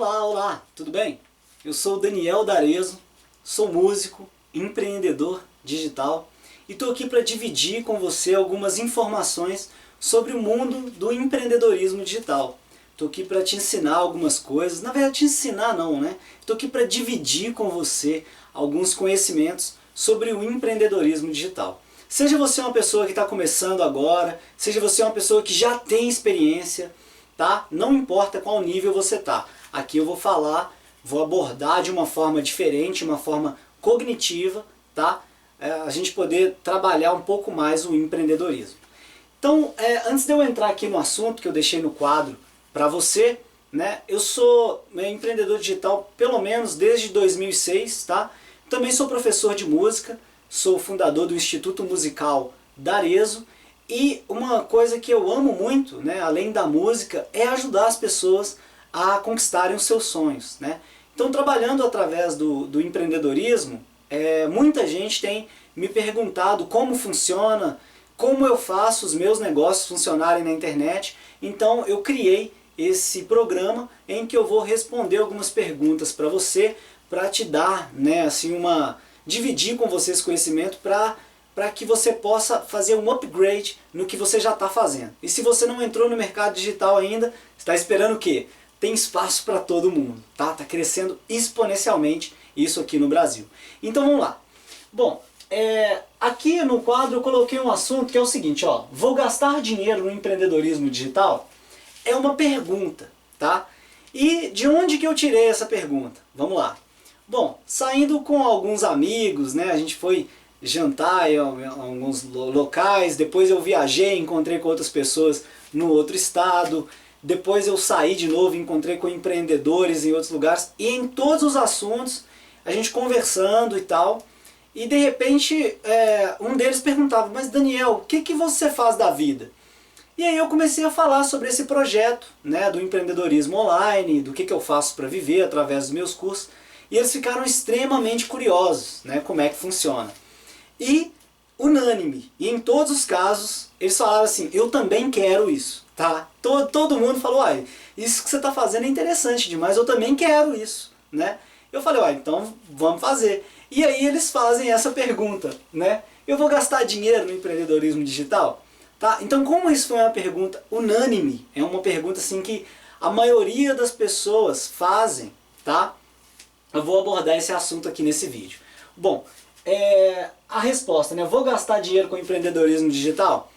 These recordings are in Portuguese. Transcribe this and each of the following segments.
Olá, olá, tudo bem? Eu sou o Daniel D'Arezzo, sou músico, empreendedor digital e estou aqui para dividir com você algumas informações sobre o mundo do empreendedorismo digital. Estou aqui para te ensinar algumas coisas, na verdade te ensinar não, né? Estou aqui para dividir com você alguns conhecimentos sobre o empreendedorismo digital. Seja você uma pessoa que está começando agora, seja você uma pessoa que já tem experiência, tá? Não importa qual nível você está. Aqui eu vou falar, vou abordar de uma forma diferente, uma forma cognitiva, tá? A gente poder trabalhar um pouco mais o empreendedorismo. Então, antes de eu entrar aqui no assunto que eu deixei no quadro para você, né? Eu sou empreendedor digital pelo menos desde 2006, tá? Também sou professor de música, sou fundador do Instituto Musical D'Arezzo. E uma coisa que eu amo muito, né, além da música, é ajudar as pessoas a conquistarem os seus sonhos, né? Então, trabalhando através do empreendedorismo, muita gente tem me perguntado como funciona, como eu faço os meus negócios funcionarem na internet. Então, eu criei esse programa em que eu vou responder algumas perguntas para você, para te dar, né, assim, dividir com você esse conhecimento para que você possa fazer um upgrade no que você já está fazendo. E se você não entrou no mercado digital ainda, está esperando o quê? Tem espaço para todo mundo, tá? Está crescendo exponencialmente isso aqui no Brasil. Então vamos lá. Bom, aqui no quadro eu coloquei um assunto que é o seguinte, ó. Vou gastar dinheiro no empreendedorismo digital? É uma pergunta, tá? E de onde que eu tirei essa pergunta? Vamos lá. Bom, saindo com alguns amigos, né? A gente foi jantar em alguns locais, depois eu viajei, encontrei com outras pessoas no outro estado, depois eu saí de novo, encontrei com empreendedores em outros lugares, e em todos os assuntos, a gente conversando e tal, e de repente um deles perguntava, mas Daniel, o que você faz da vida? E aí eu comecei a falar sobre esse projeto, né, do empreendedorismo online, do que eu faço para viver através dos meus cursos, e eles ficaram extremamente curiosos, né, como é que funciona. E unânime, e em todos os casos, eles falaram assim, eu também quero isso, tá? Todo mundo falou, isso que você está fazendo é interessante demais, eu também quero isso, né? Eu falei, então vamos fazer. E aí eles fazem essa pergunta, né? Eu vou gastar dinheiro no empreendedorismo digital? Tá? Então, como isso foi uma pergunta unânime, é uma pergunta assim que a maioria das pessoas fazem, tá? Eu vou abordar esse assunto aqui nesse vídeo. Bom, a resposta, né? Vou gastar dinheiro com empreendedorismo digital?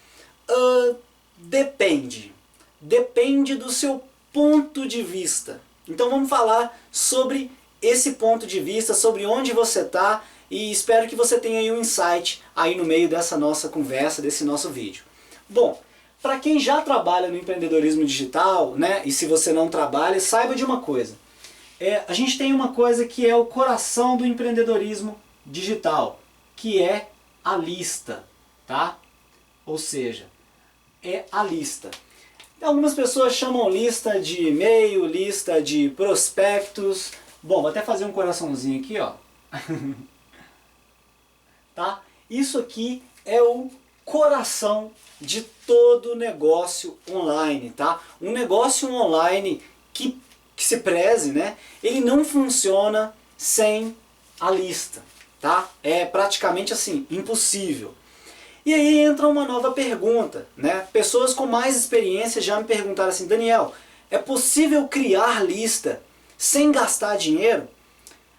Depende. Depende do seu ponto de vista. Então vamos falar sobre esse ponto de vista, sobre onde você está, e espero que você tenha aí um insight aí no meio dessa nossa conversa, desse nosso vídeo. Bom, para quem já trabalha no empreendedorismo digital, né? E se você não trabalha, saiba de uma coisa. A gente tem uma coisa que é o coração do empreendedorismo digital, que é a lista, tá? Ou seja, é a lista. Algumas pessoas chamam lista de e-mail, lista de prospectos. Bom, vou até fazer um coraçãozinho aqui, ó. Tá? Isso aqui é o coração de todo negócio online, tá? Um negócio online que se preze, né? Ele não funciona sem a lista, tá? É praticamente assim, impossível. E aí entra uma nova pergunta, né? Pessoas com mais experiência já me perguntaram assim, Daniel, é possível criar lista sem gastar dinheiro?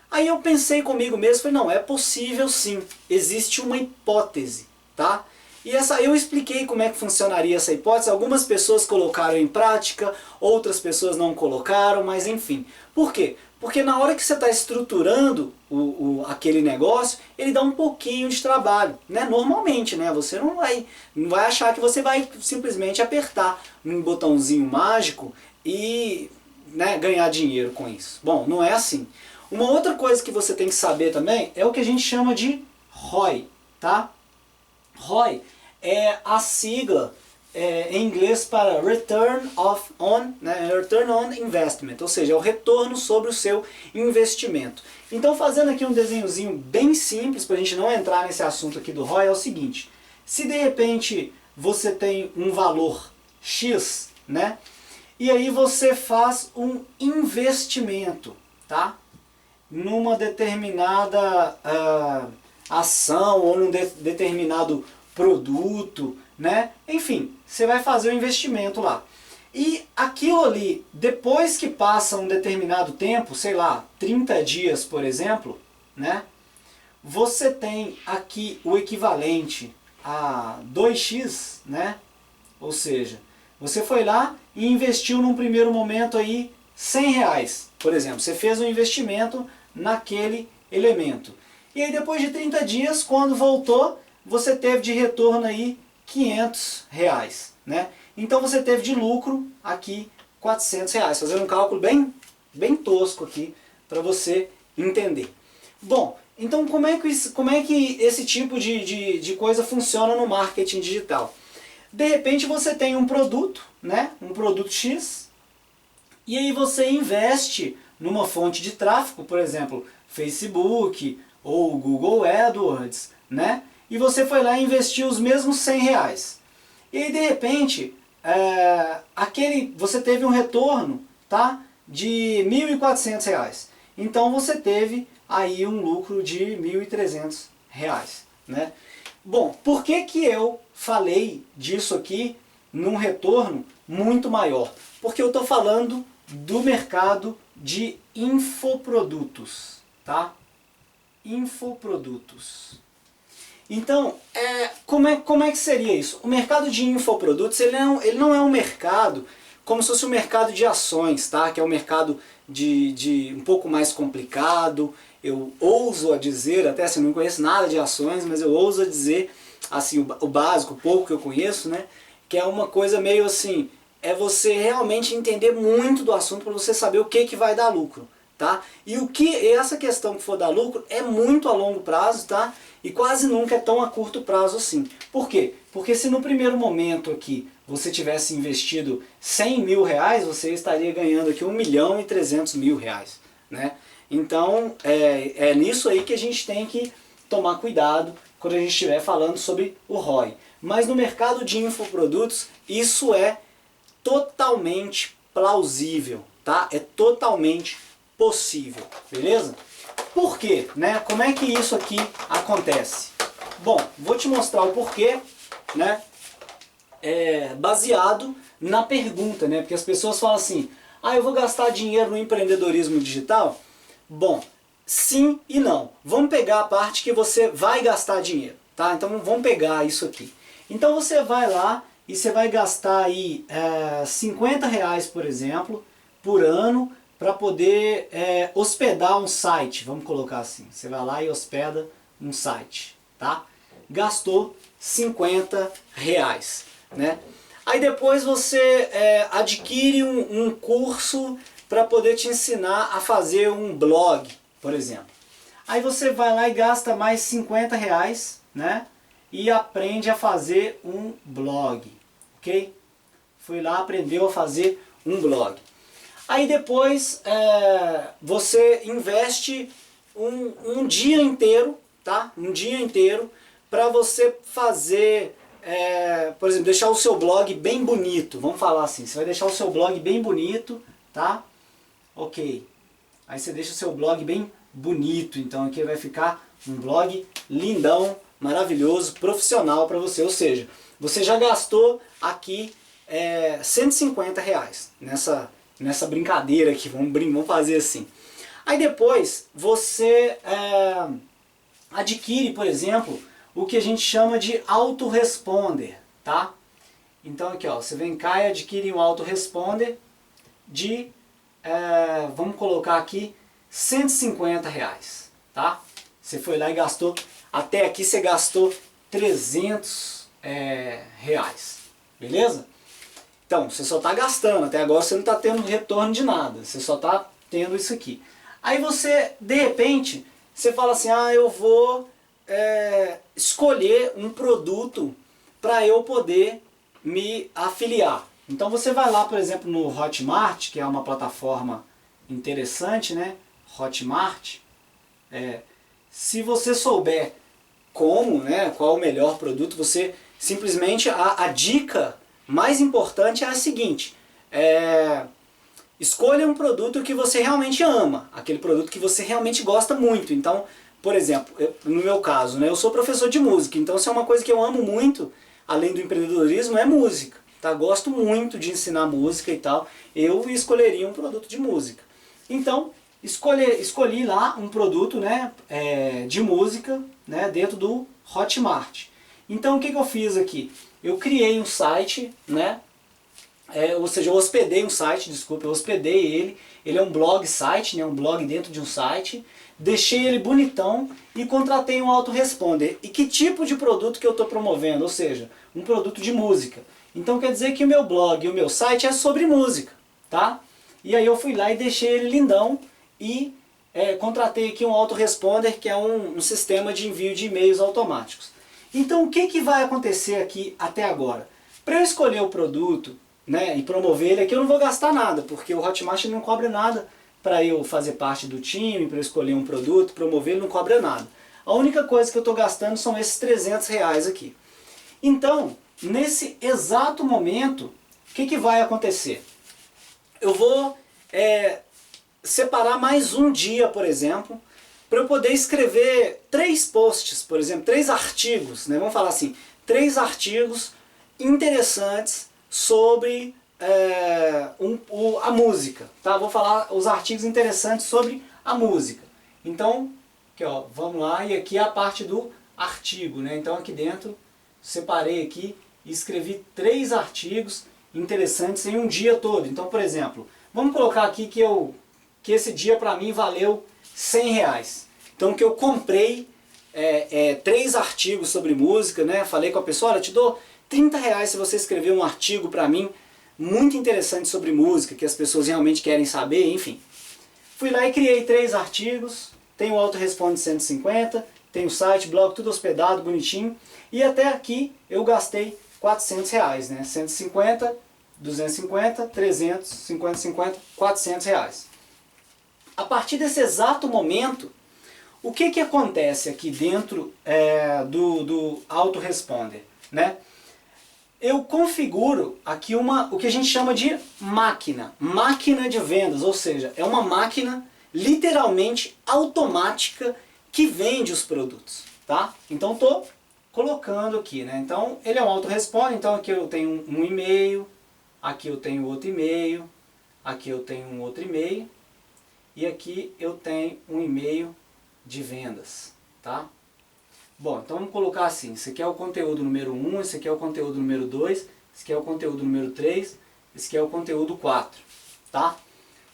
Aí eu pensei comigo mesmo, falei, não, é possível sim, existe uma hipótese, tá? E eu expliquei como é que funcionaria essa hipótese, algumas pessoas colocaram em prática, outras pessoas não colocaram, mas enfim. Por quê? Porque na hora que você está estruturando aquele negócio, ele dá um pouquinho de trabalho, né? Normalmente, né? Você não vai achar que você vai simplesmente apertar um botãozinho mágico e, né, ganhar dinheiro com isso. Bom, não é assim. Uma outra coisa que você tem que saber também é o que a gente chama de ROI, tá? ROI é a sigla em inglês para Return on Investment, ou seja, é o retorno sobre o seu investimento. Então, fazendo aqui um desenhozinho bem simples, para a gente não entrar nesse assunto aqui do ROI, é o seguinte, se de repente você tem um valor X, né, e aí você faz um investimento, tá? Numa determinada ação ou num determinado produto, né? Enfim, você vai fazer um investimento lá. E aquilo ali, depois que passa um determinado tempo, sei lá, 30 dias, por exemplo, né? Você tem aqui o equivalente a 2x, né? Ou seja, você foi lá e investiu num primeiro momento aí R$100, por exemplo. Você fez um investimento naquele elemento. E aí depois de 30 dias, quando voltou, você teve de retorno aí R$500, né? Então você teve de lucro aqui R$400, fazendo um cálculo bem tosco aqui para você entender. Bom, então como é que esse tipo de coisa funciona no marketing digital? De repente você tem um produto, né? Um produto X, e aí você investe numa fonte de tráfego, por exemplo, Facebook ou Google AdWords, né? E você foi lá e investiu os mesmos R$100. E aí de repente você teve um retorno, tá? De R$1.400. Então você teve aí um lucro de R$1.300, né? Bom, por que eu falei disso aqui num retorno muito maior? Porque eu estou falando do mercado de infoprodutos, tá? Infoprodutos. Então, como é que seria isso? O mercado de infoprodutos, ele não é um mercado como se fosse um mercado de ações, tá? Que é um mercado de um pouco mais complicado. Eu ouso a dizer, até assim, não conheço nada de ações, mas eu ouso a dizer assim, o básico, o pouco que eu conheço, né? Que é uma coisa meio assim, é você realmente entender muito do assunto para você saber o que vai dar lucro, tá? E essa questão que for dar lucro é muito a longo prazo, tá? E quase nunca é tão a curto prazo assim. Por quê? Porque se no primeiro momento aqui você tivesse investido R$100.000, você estaria ganhando aqui R$1.300.000, né? Então é nisso aí que a gente tem que tomar cuidado quando a gente estiver falando sobre o ROI. Mas no mercado de infoprodutos isso é totalmente plausível, tá? É totalmente possível, beleza? Por quê, né? Como é que isso aqui acontece? Bom, vou te mostrar o porquê, né? Baseado na pergunta, né? Porque as pessoas falam assim, eu vou gastar dinheiro no empreendedorismo digital? Bom, sim e não. Vamos pegar a parte que você vai gastar dinheiro, tá? Então vamos pegar isso aqui. Então você vai lá e você vai gastar aí R$50, por exemplo, por ano, para poder hospedar um site, vamos colocar assim. Você vai lá e hospeda um site, tá? Gastou R$50, né? Aí depois você adquire um curso para poder te ensinar a fazer um blog, por exemplo. Aí você vai lá e gasta mais R$50, né? E aprende a fazer um blog, ok? Foi lá, aprendeu a fazer um blog. Aí depois você investe um dia inteiro, tá? Um dia inteiro para você fazer, por exemplo, deixar o seu blog bem bonito. Vamos falar assim, você vai deixar o seu blog bem bonito, tá? Ok. Aí você deixa o seu blog bem bonito, então aqui vai ficar um blog lindão, maravilhoso, profissional para você. Ou seja, você já gastou aqui R$150 nessa brincadeira aqui, vamos fazer assim. Aí depois você adquire, por exemplo, o que a gente chama de autoresponder, tá? Então aqui, ó, você vem cá e adquire um autoresponder de, vamos colocar aqui, R$150, tá? Você foi lá e gastou, até aqui você gastou R$300, beleza? Então, você só está gastando, até agora você não está tendo retorno de nada, você só está tendo isso aqui. Aí você, de repente, você fala assim, eu vou escolher um produto para eu poder me afiliar. Então você vai lá, por exemplo, no Hotmart, que é uma plataforma interessante, né? Hotmart. Se você souber como, né, qual o melhor produto, você simplesmente, a dica mais importante é a seguinte, escolha um produto que você realmente ama, aquele produto que você realmente gosta muito. Então, por exemplo, no meu caso, né, eu sou professor de música, então se é uma coisa que eu amo muito, além do empreendedorismo, é música. Tá? Gosto muito de ensinar música e tal, eu escolheria um produto de música. Então, escolhi lá um produto, né, de música, né, dentro do Hotmart. Então o que eu fiz aqui? Eu criei um site, né, ou seja, eu hospedei um site, desculpa, eu hospedei ele é um blog site, né, um blog dentro de um site, deixei ele bonitão e contratei um autoresponder. E que tipo de produto que eu estou promovendo? Ou seja, um produto de música. Então quer dizer que o meu blog e o meu site é sobre música, tá? E aí eu fui lá e deixei ele lindão e contratei aqui um autoresponder, que é um sistema de envio de e-mails automáticos. Então o que vai acontecer aqui até agora? Para eu escolher o produto, né, e promover ele aqui, eu não vou gastar nada, porque o Hotmart não cobra nada para eu fazer parte do time, para eu escolher um produto, promover, ele não cobra nada. A única coisa que eu estou gastando são esses R$300 aqui. Então, nesse exato momento, o que vai acontecer? Eu vou separar mais um dia, por exemplo, para eu poder escrever 3 posts, por exemplo, 3 artigos, né? Vamos falar assim, 3 artigos interessantes sobre a música, tá? Vou falar os artigos interessantes sobre a música. Então, aqui, ó, vamos lá, e aqui é a parte do artigo, né? Então aqui dentro, separei aqui e escrevi 3 artigos interessantes em um dia todo. Então, por exemplo, vamos colocar aqui que esse dia para mim valeu R$100. Então que eu comprei 3 artigos sobre música, né? Falei com a pessoa, olha, te dou R$30 se você escrever um artigo para mim muito interessante sobre música, que as pessoas realmente querem saber, enfim. Fui lá e criei 3 artigos, tem o Autorresponde 150, tem o site, blog, tudo hospedado, bonitinho. E até aqui eu gastei R$400, né? 150, 250, 300, 50, 50, R$400. A partir desse exato momento, o que acontece aqui dentro do Autoresponder, né? Eu configuro aqui o que a gente chama de máquina de vendas, ou seja, é uma máquina literalmente automática que vende os produtos, tá? Então estou colocando aqui, né? Então ele é um autoresponder, então aqui eu tenho um e-mail, aqui eu tenho outro e-mail, aqui eu tenho um outro e-mail e aqui eu tenho um e-mail de vendas, tá? Bom, então vamos colocar assim, esse aqui é o conteúdo número 1, esse aqui é o conteúdo número 2, esse aqui é o conteúdo número 3, esse aqui é o conteúdo 4, tá?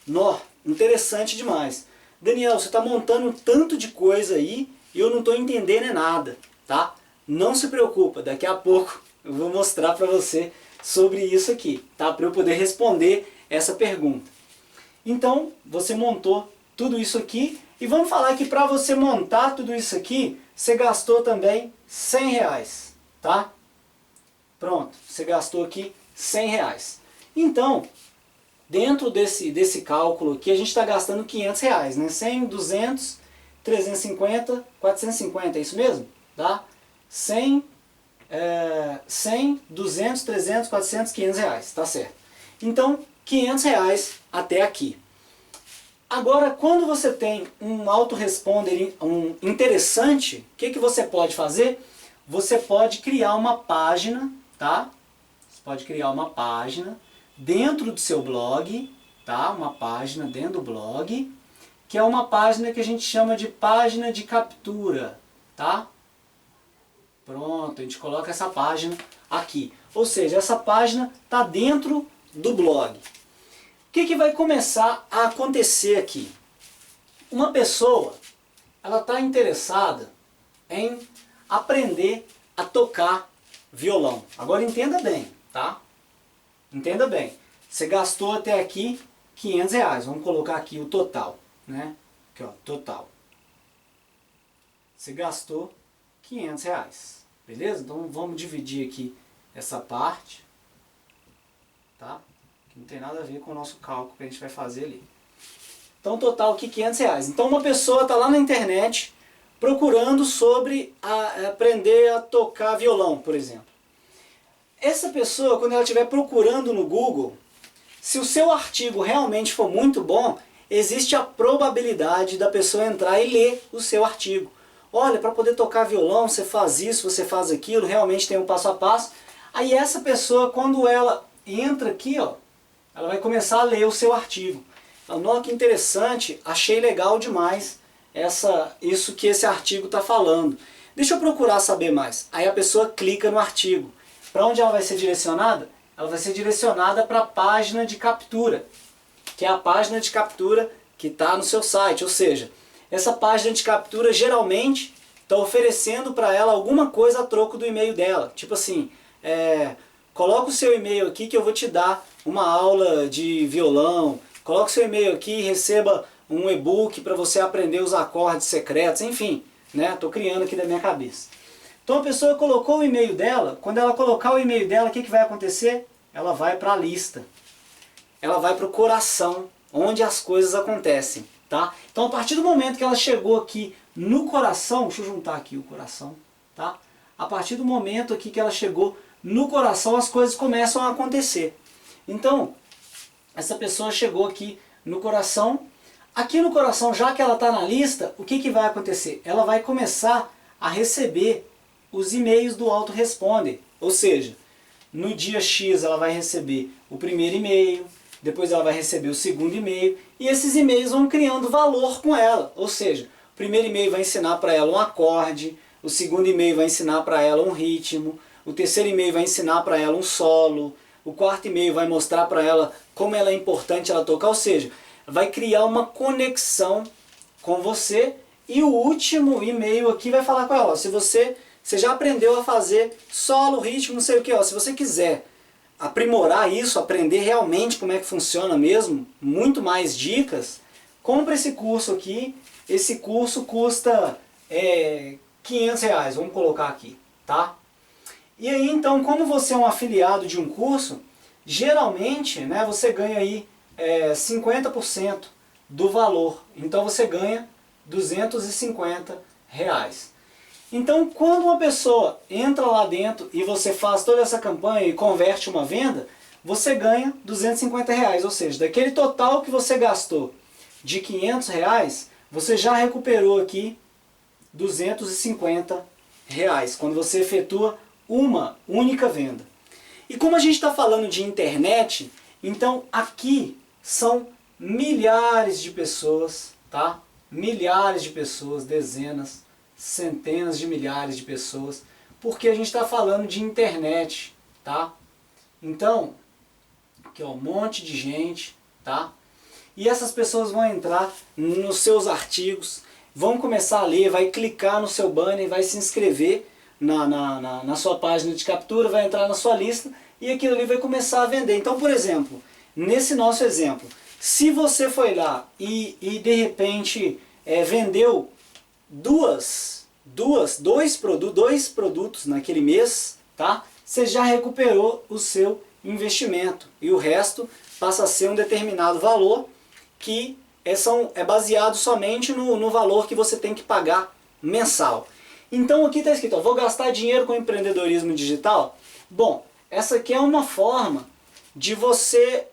Nó, interessante demais. Daniel, você está montando tanto de coisa aí e eu não estou entendendo nada, tá? Não se preocupa, daqui a pouco eu vou mostrar para você sobre isso aqui, tá? Para eu poder responder essa pergunta. Então, você montou tudo isso aqui e vamos falar que para você montar tudo isso aqui, você gastou também R$100, tá? Pronto, você gastou aqui R$100. Então, dentro desse cálculo aqui, a gente está gastando R$500, né? 100, 200, 350, 450, é isso mesmo? Tá? 100, 200, 300, 400, R$500, tá certo? Então, R$500 até aqui. Agora, quando você tem um autoresponder interessante, o que você pode fazer? Você pode criar uma página, tá? Você pode criar uma página dentro do seu blog, tá? Uma página dentro do blog, que é uma página que a gente chama de página de captura, tá? Pronto, a gente coloca essa página aqui. Ou seja, essa página está dentro do blog. O que vai começar a acontecer aqui? Uma pessoa, ela está interessada em aprender a tocar violão. Agora entenda bem, tá? Entenda bem. Você gastou até aqui R$500. Vamos colocar aqui o total, né? Aqui, ó, total. Você gastou R$500, beleza? Então vamos dividir aqui essa parte, tá? Que não tem nada a ver com o nosso cálculo que a gente vai fazer ali. Então total aqui R$500. Então uma pessoa está lá na internet procurando sobre aprender a tocar violão, por exemplo. Essa pessoa, quando ela estiver procurando no Google, Se o seu artigo realmente for muito bom, existe a probabilidade da pessoa entrar e ler o seu artigo. Olha, para poder tocar violão, você faz isso, você faz aquilo, realmente tem um passo a passo. Aí essa pessoa, quando ela entra aqui, ó, ela vai começar a ler o seu artigo. Olha que interessante, achei legal demais isso que esse artigo está falando. Deixa eu procurar saber mais. Aí a pessoa clica no artigo. Para onde ela vai ser direcionada? Ela vai ser direcionada para a página de captura, que é a página de captura que está no seu site. Ou seja, essa página de captura geralmente está oferecendo para ela alguma coisa a troco do e-mail dela. Tipo assim, coloca o seu e-mail aqui que eu vou te dar uma aula de violão. Coloca o seu e-mail aqui e receba um e-book para você aprender os acordes secretos. Enfim, né? Estou criando aqui da minha cabeça. Então a pessoa colocou o e-mail dela. Quando ela colocar o e-mail dela, o que vai acontecer? Ela vai para a lista. Ela vai para o coração, onde as coisas acontecem. Tá? Então a partir do momento que ela chegou aqui no coração, deixa eu juntar aqui o coração, tá? A partir do momento aqui que ela chegou no coração, as coisas começam a acontecer. Então, essa pessoa chegou aqui no coração. Aqui no coração, já que ela está na lista, o que vai acontecer? Ela vai começar a receber os e-mails do autoresponder. Ou seja, no dia X ela vai receber o primeiro e-mail, depois ela vai receber o segundo e-mail, e esses e-mails vão criando valor com ela. Ou seja, o primeiro e-mail vai ensinar para ela um acorde, o segundo e-mail vai ensinar para ela um ritmo, o terceiro e-mail vai ensinar para ela um solo, o quarto e-mail vai mostrar para ela como ela é importante ela tocar, ou seja, vai criar uma conexão com você. E o último e-mail aqui vai falar com ela, ó, se você já aprendeu a fazer solo, ritmo, não sei o que, ó, se você quiser aprimorar isso, aprender realmente como é que funciona mesmo, muito mais dicas, compra esse curso aqui. Esse curso custa R$500, vamos colocar aqui, tá? E aí então, como você é um afiliado de um curso, geralmente, né, você ganha aí 50% do valor. Então você ganha R$250. Então quando uma pessoa entra lá dentro e você faz toda essa campanha e converte uma venda, você ganha R$250. Ou seja, daquele total que você gastou de R$500, você já recuperou aqui R$250 quando você efetua uma única venda. E como a gente está falando de internet, então aqui são milhares de pessoas, tá? Milhares de pessoas, dezenas, centenas de milhares de pessoas, porque a gente está falando de internet, tá? Então, aqui ó, um monte de gente, tá? E essas pessoas vão entrar nos seus artigos, vão começar a ler, vai clicar no seu banner, vai se inscrever na sua página de captura, vai entrar na sua lista e aquilo ali vai começar a vender. Então, por exemplo, nesse nosso exemplo, se você foi lá e de repente vendeu dois produtos naquele mês, tá? Você já recuperou o seu investimento e o resto passa a ser um determinado valor que é baseado somente no valor que você tem que pagar mensal. Então aqui está escrito, ó, vou gastar dinheiro com empreendedorismo digital? Bom, essa aqui é uma forma de você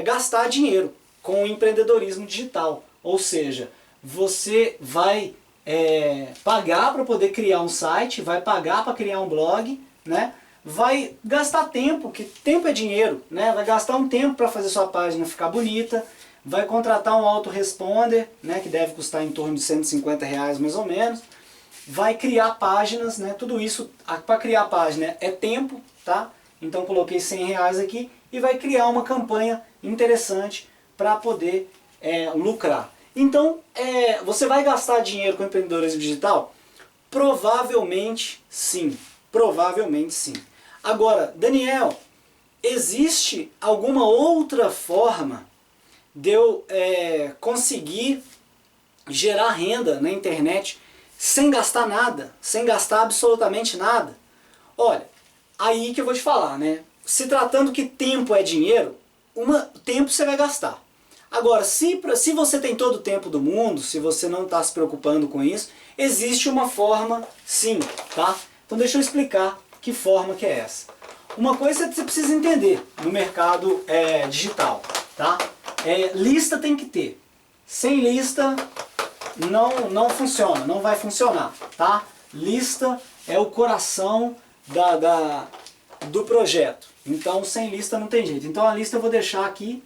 gastar dinheiro com o empreendedorismo digital. Ou seja, você vai pagar para poder criar um site, vai pagar para criar um blog, né? Vai gastar tempo, que tempo é dinheiro, né? Vai gastar um tempo para fazer sua página ficar bonita, vai contratar um autoresponder, né? Que deve custar em torno de R$150 mais ou menos, vai criar páginas, né? Tudo isso para criar página é tempo, tá? Então coloquei R$100 aqui e vai criar uma campanha interessante para poder lucrar. Então, você vai gastar dinheiro com empreendedorismo digital? Provavelmente sim. Provavelmente sim. Agora, Daniel, existe alguma outra forma de eu conseguir gerar renda na internet sem gastar nada, sem gastar absolutamente nada? Olha, aí que eu vou te falar, né? Se tratando que tempo é dinheiro, tempo você vai gastar. Agora, se você tem todo o tempo do mundo, se você não está se preocupando com isso, existe uma forma sim, tá? Então deixa eu explicar que forma que é essa. uma coisa você precisa entender no mercado digital, tá? Lista tem que ter. Sem lista não funciona, não vai funcionar, tá? Lista é o coração do projeto. Então sem lista não tem jeito. Então a lista eu vou deixar aqui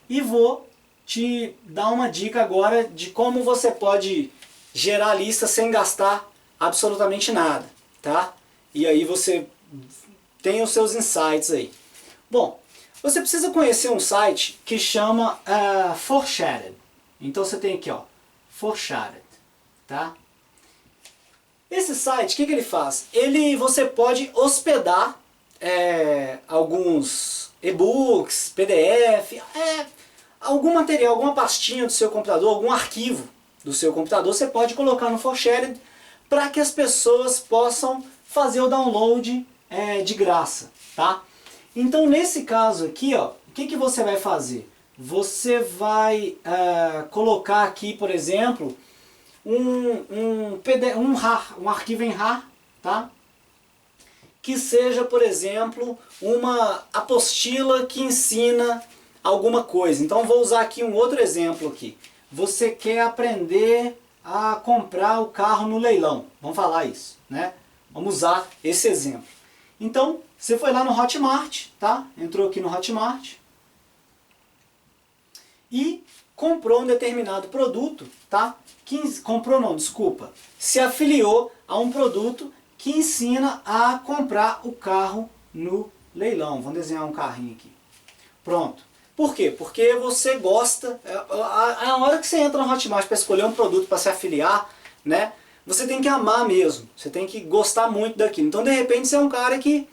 e vou te dar uma dica agora de como você pode gerar lista sem gastar absolutamente nada, tá? E aí você tem os seus insights aí. Bom, você precisa conhecer um site que chama Foreshared. Então você tem aqui, ó, Foreshared, tá? Esse site, o que ele faz? Você pode hospedar alguns e-books, PDF, algum material, alguma pastinha do seu computador, algum arquivo do seu computador, você pode colocar no Foreshared para que as pessoas possam fazer o download de graça, tá? Então nesse caso aqui, ó, o que você vai fazer? Você vai colocar aqui, por exemplo, um arquivo em RAR, tá? Que seja, por exemplo, uma apostila que ensina alguma coisa. Então vou usar aqui um outro exemplo aqui. Você quer aprender a comprar o carro no leilão. Vamos falar isso, né? Vamos usar esse exemplo. Então, você foi lá no Hotmart, tá? Entrou aqui no Hotmart e comprou um determinado produto, tá? Se afiliou a um produto que ensina a comprar o carro no leilão. Vamos desenhar um carrinho aqui. Pronto. Por quê? Porque você gosta, a hora que você entra no Hotmart para escolher um produto para se afiliar, né? Você tem que amar mesmo, você tem que gostar muito daquilo. Então, de repente, você é um cara que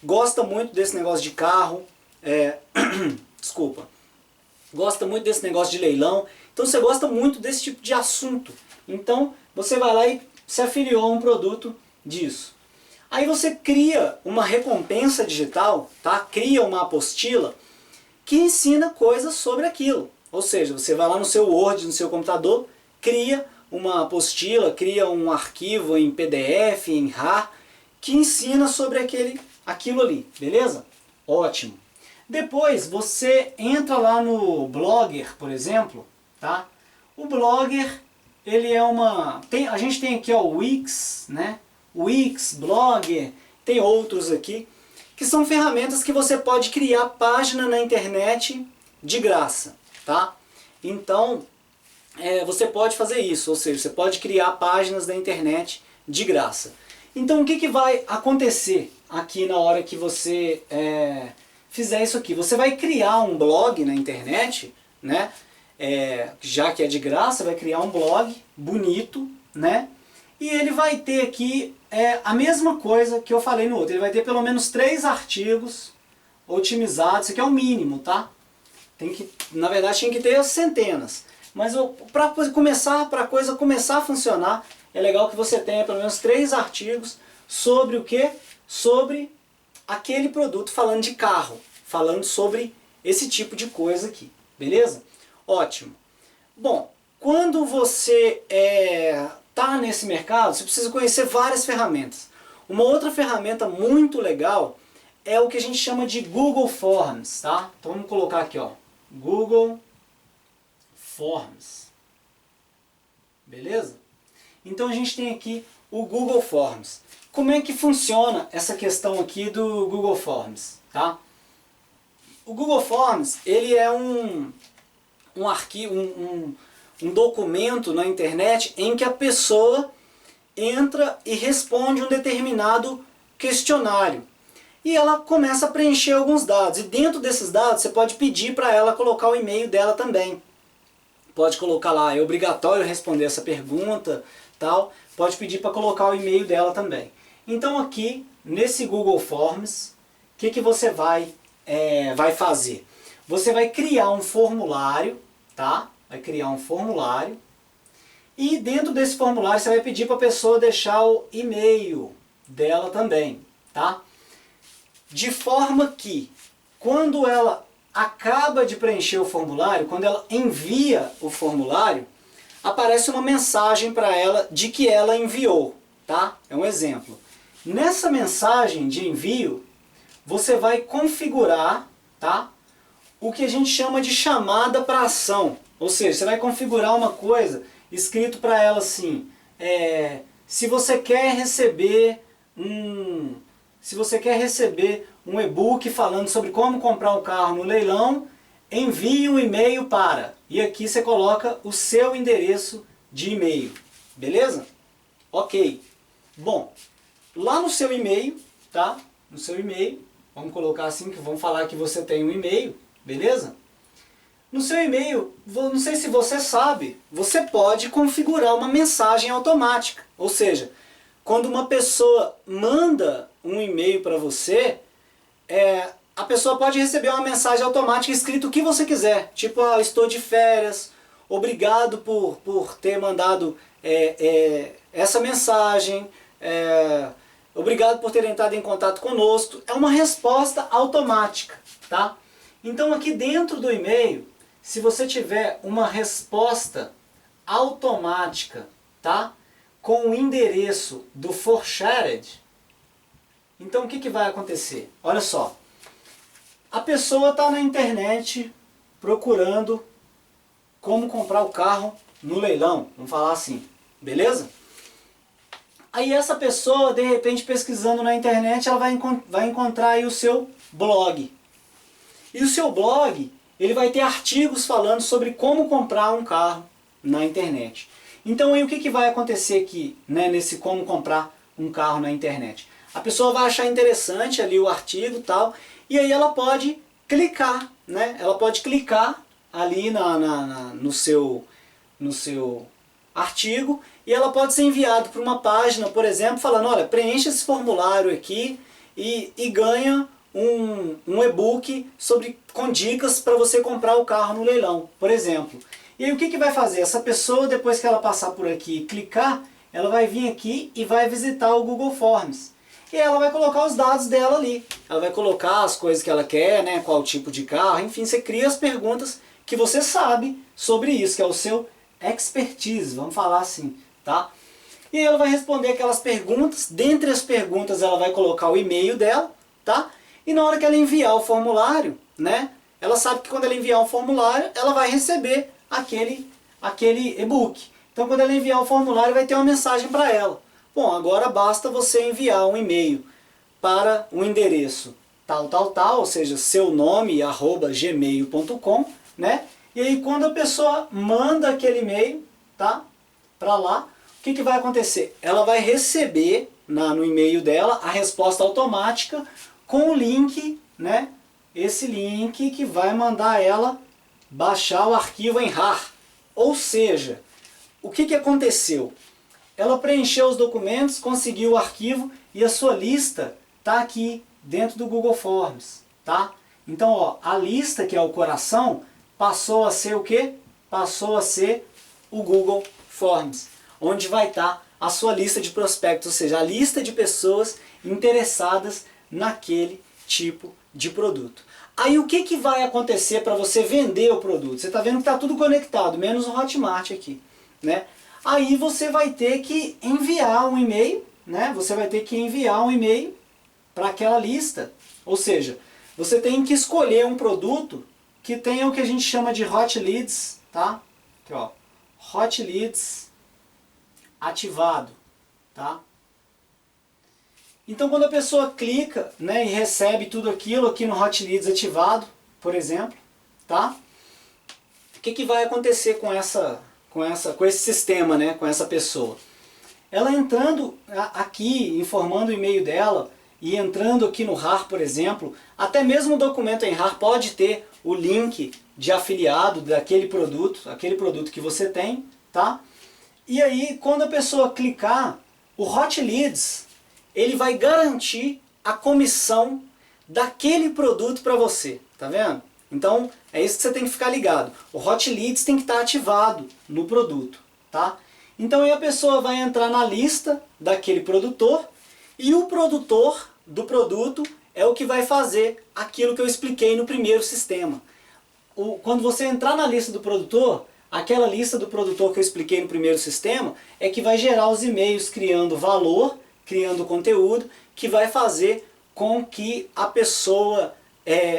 gosta muito desse negócio de carro, desculpa, gosta muito desse negócio de leilão, então você gosta muito desse tipo de assunto. Então, você vai lá e se afiliou a um produto disso. Aí você cria uma recompensa digital, tá? Cria uma apostila que ensina coisas sobre aquilo. Ou seja, você vai lá no seu Word, no seu computador, cria uma apostila, cria um arquivo em PDF, em RAR, que ensina sobre aquilo ali, beleza? Ótimo. Depois você entra lá no Blogger, por exemplo, tá? O Blogger, ele é a gente tem aqui ó, o Wix, né? Wix, Blogger, tem outros aqui, que são ferramentas que você pode criar página na internet de graça, tá? Então, você pode fazer isso, ou seja, você pode criar páginas na internet de graça. Então, o que vai acontecer aqui na hora que você fizer isso aqui? Você vai criar um blog na internet, né? Já que é de graça, vai criar um blog bonito, né? E ele vai ter aqui a mesma coisa que eu falei no outro. Ele vai ter pelo menos 3 artigos otimizados. Isso aqui é o mínimo, tá? Na verdade, tinha que ter centenas. Mas para a coisa começar a funcionar, é legal que você tenha pelo menos 3 artigos sobre o quê? Sobre aquele produto, falando de carro. Falando sobre esse tipo de coisa aqui. Beleza? Ótimo. Bom, quando você está nesse mercado, você precisa conhecer várias ferramentas. Uma outra ferramenta muito legal é o que a gente chama de Google Forms, tá? Então vamos colocar aqui, ó, Google Forms. Beleza? Então a gente tem aqui o Google Forms. Como é que funciona essa questão aqui do Google Forms, tá? O Google Forms, ele é um arquivo, um documento na internet em que a pessoa entra e responde um determinado questionário. E ela começa a preencher alguns dados. E dentro desses dados você pode pedir para ela colocar o e-mail dela também. Pode colocar lá, é obrigatório responder essa pergunta, tal. Pode pedir para colocar o e-mail dela também. Então aqui, nesse Google Forms, o que você vai fazer? Você vai criar um formulário, tá? Vai criar um formulário. E dentro desse formulário você vai pedir para a pessoa deixar o e-mail dela também, tá? De forma que, quando ela acaba de preencher o formulário, quando ela envia o formulário, aparece uma mensagem para ela de que ela enviou, tá? É um exemplo. Nessa mensagem de envio, você vai configurar, tá? O que a gente chama de chamada para ação. Ou seja, você vai configurar uma coisa escrito para ela assim, se você quer receber um e-book falando sobre como comprar um carro no leilão, envie um e-mail para, e aqui você coloca o seu endereço de e-mail, beleza? Ok. Bom, lá no seu e-mail, tá? No seu e-mail, vamos colocar assim, que vamos falar que você tem um e-mail, beleza? No seu e-mail, não sei se você sabe, você pode configurar uma mensagem automática. Ou seja, quando uma pessoa manda um e-mail para você, a pessoa pode receber uma mensagem automática escrito o que você quiser. Tipo, estou de férias, obrigado por ter mandado essa mensagem, obrigado por ter entrado em contato conosco. É uma resposta automática, tá? Então aqui dentro do e-mail, se você tiver uma resposta automática, tá? Com o endereço do Forchatted, então o que vai acontecer? Olha só, a pessoa está na internet procurando como comprar o carro no leilão, vamos falar assim, beleza? Aí essa pessoa, de repente, pesquisando na internet, ela vai encontrar aí o seu blog. E o seu blog, ele vai ter artigos falando sobre como comprar um carro na internet. Então aí o que vai acontecer aqui, né, nesse como comprar um carro na internet? A pessoa vai achar interessante ali o artigo e tal, e aí ela pode clicar, né? Ela pode clicar ali no seu artigo, e ela pode ser enviada para uma página, por exemplo, falando, olha, preencha esse formulário aqui e ganha um e-book com dicas para você comprar o carro no leilão, por exemplo. E aí o que vai fazer? Essa pessoa, depois que ela passar por aqui e clicar, ela vai vir aqui e vai visitar o Google Forms. E ela vai colocar os dados dela ali. Ela vai colocar as coisas que ela quer, né, qual tipo de carro, enfim, você cria as perguntas que você sabe sobre isso, que é o seu expertise, vamos falar assim, tá? E aí ela vai responder aquelas perguntas, dentre as perguntas ela vai colocar o e-mail dela, tá? E na hora que ela enviar o formulário, né, ela sabe que quando ela enviar o formulário, ela vai receber aquele e-book. Então quando ela enviar o formulário, vai ter uma mensagem para ela. Bom, agora basta você enviar um e-mail para o endereço tal, ou seja, seu nome, @gmail.com, né? E aí quando a pessoa manda aquele e-mail, tá, para lá, o que vai acontecer? Ela vai receber no e-mail dela a resposta automática com o link, né? Esse link que vai mandar ela baixar o arquivo em RAR. Ou seja, o que aconteceu? Ela preencheu os documentos, conseguiu o arquivo e a sua lista está aqui dentro do Google Forms, tá? Então, ó, a lista, que é o coração, passou a ser o quê? Passou a ser o Google Forms, onde vai estar a sua lista de prospectos, ou seja, a lista de pessoas interessadas naquele tipo de produto. Aí o que vai acontecer para você vender o produto? Você está vendo que está tudo conectado, menos o Hotmart aqui, né? Aí você vai ter que enviar um e-mail, né? Você vai ter que enviar um e-mail para aquela lista. Ou seja, você tem que escolher um produto que tenha o que a gente chama de hot leads, tá? Aqui, ó, hot leads ativado, tá? Então quando a pessoa clica, né, e recebe tudo aquilo aqui no hot leads ativado, por exemplo, tá? O que vai acontecer com esse sistema, né, com essa pessoa? Ela entrando aqui, informando o e-mail dela, e entrando aqui no RAR, por exemplo, até mesmo o documento em RAR pode ter o link de afiliado daquele produto, aquele produto que você tem, tá? E aí, quando a pessoa clicar, o Hot Leads, ele vai garantir a comissão daquele produto para você, tá vendo? Então, é isso que você tem que ficar ligado. O Hot Leads tem que estar ativado no produto, tá? Então, aí a pessoa vai entrar na lista daquele produtor e o produtor do produto é o que vai fazer aquilo que eu expliquei no primeiro sistema. Quando você entrar na lista do produtor, aquela lista do produtor que eu expliquei no primeiro sistema é que vai gerar os e-mails criando valor, criando conteúdo, que vai fazer com que a pessoa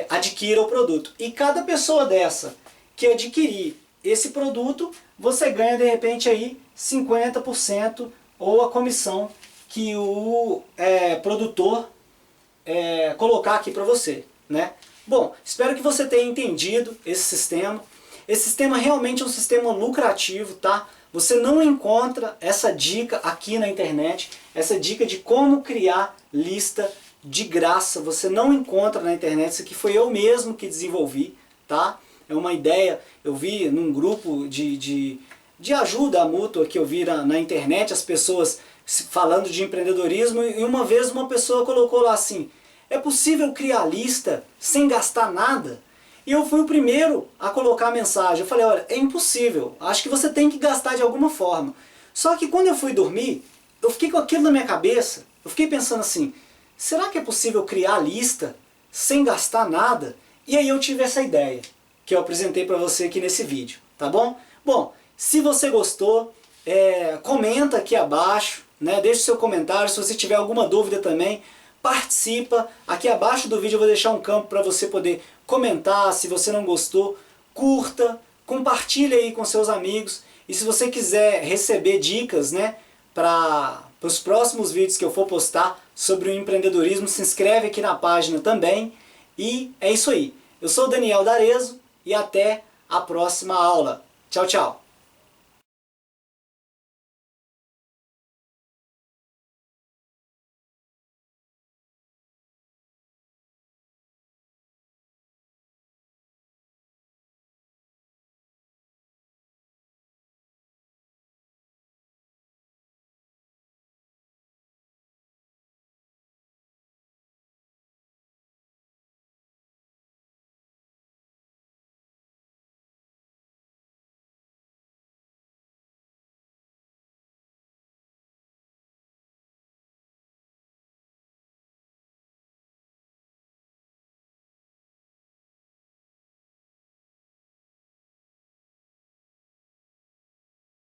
adquira o produto. E cada pessoa dessa que adquirir esse produto, você ganha de repente aí 50% ou a comissão que o produtor colocar aqui para você, né? Bom, espero que você tenha entendido esse sistema. Esse sistema realmente é um sistema lucrativo, tá? Você não encontra essa dica aqui na internet, essa dica de como criar lista de graça, você não encontra na internet. Isso aqui foi eu mesmo que desenvolvi, tá? É uma ideia, eu vi num grupo de ajuda mútua que eu vi na internet, as pessoas falando de empreendedorismo, e uma vez uma pessoa colocou lá assim: é possível criar lista sem gastar nada? E eu fui o primeiro a colocar a mensagem. Eu falei, olha, é impossível, acho que você tem que gastar de alguma forma. Só que quando eu fui dormir, eu fiquei com aquilo na minha cabeça, eu fiquei pensando assim, será que é possível criar lista sem gastar nada? E aí eu tive essa ideia, que eu apresentei para você aqui nesse vídeo, tá bom? Bom, se você gostou, comenta aqui abaixo, né? Deixe seu comentário, se você tiver alguma dúvida também, participa. Aqui abaixo do vídeo eu vou deixar um campo para você poder comentar. Se você não gostou, curta, compartilha aí com seus amigos. E se você quiser receber dicas, né, para os próximos vídeos que eu for postar sobre o empreendedorismo, se inscreve aqui na página também. E é isso aí. Eu sou o Daniel D'Arezzo e até a próxima aula. Tchau, tchau!